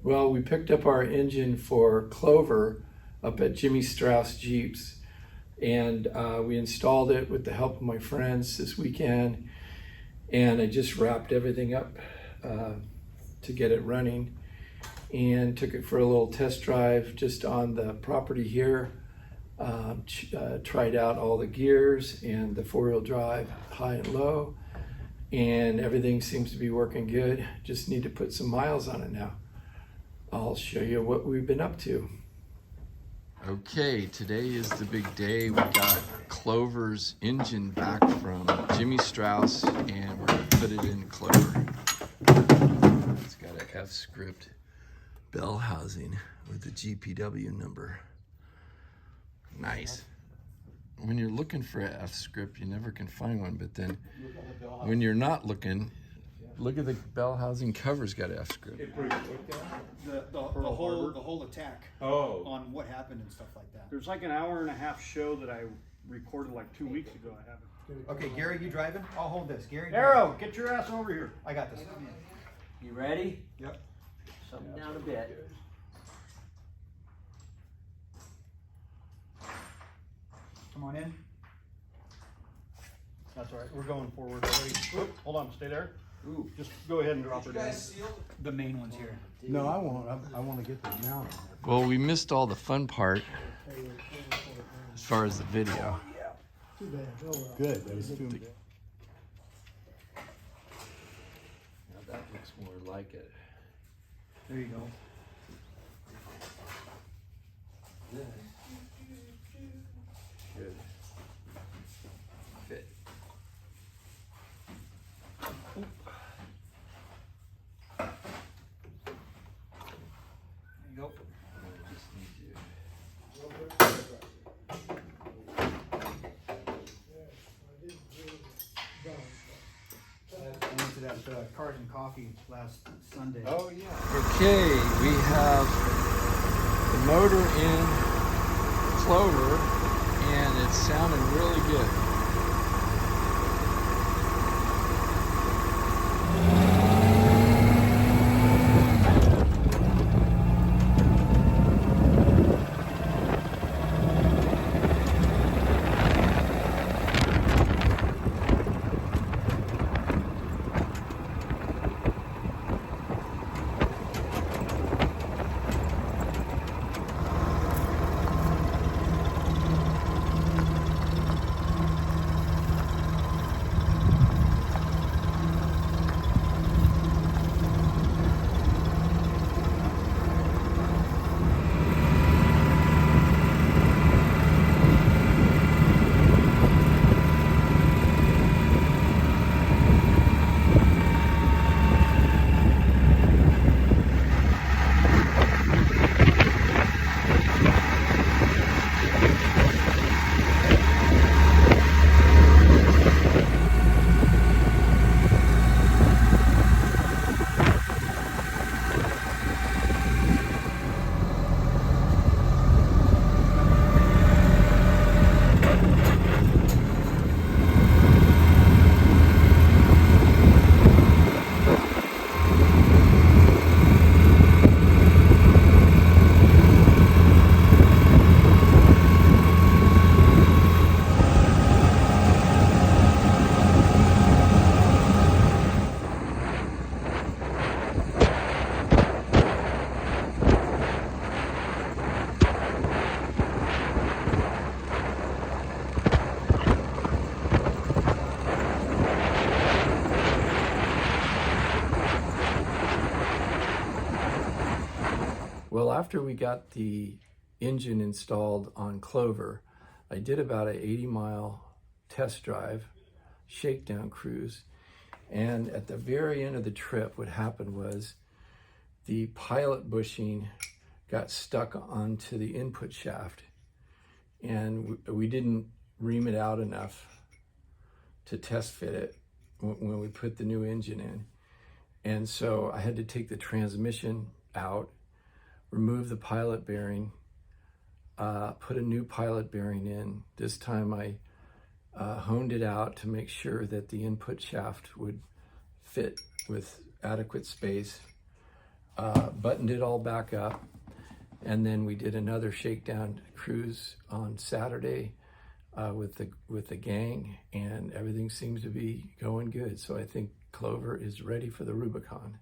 Well, we picked up our engine for Clover up at Jimmy Strauss Jeeps, and we installed it with the help of my friends this weekend, and I just wrapped everything up to get it running, and took it for a little test drive just on the property here. Tried out all the gears and the four-wheel drive, high and low, and everything seems to be working good. Just need to put some miles on it now. I'll show you what we've been up to. Okay, today is the big day. We got Clover's engine back from Jimmy Strauss, and we're gonna put it in Clover. It's got an F-script bell housing with the GPW number. Nice. When you're looking for an F-script, you never can find one, but then when you're not looking, look at the bell housing cover's got an F-script. The whole attack on what happened and stuff like that. There's like an hour-and-a-half show that I recorded like 2 weeks ago. I haven't. Okay, Gary, you driving? I'll hold this. Gary, Arrow, get your ass over here. I got this. You ready? Yep. Something down a bit. Come on in. That's all right. We're going forward already. Oop, hold on, stay there. Ooh, just go ahead and drop her down. The main one's here. No, I won't. I want to get the mount on there. Well, we missed all the fun part as far as the video. Good. That was too. Now that looks more like it. There you go. Good. Fit. There you go. I just need you. I went to that Cars and Coffee last Sunday. Oh yeah. Okay, we have the motor in Clover, and it's sounding really good. Well, after we got the engine installed on Clover, I did about an 80-mile test drive, shakedown cruise, and at the very end of the trip, what happened was the pilot bushing got stuck onto the input shaft, and we didn't ream it out enough to test fit it when we put the new engine in. And so I had to take the transmission out, remove the pilot bearing, put a new pilot bearing in. This time I honed it out to make sure that the input shaft would fit with adequate space. buttoned it all back up, and then we did another shakedown cruise on Saturday with the gang, and everything seems to be going good. So I think Clover is ready for the Rubicon.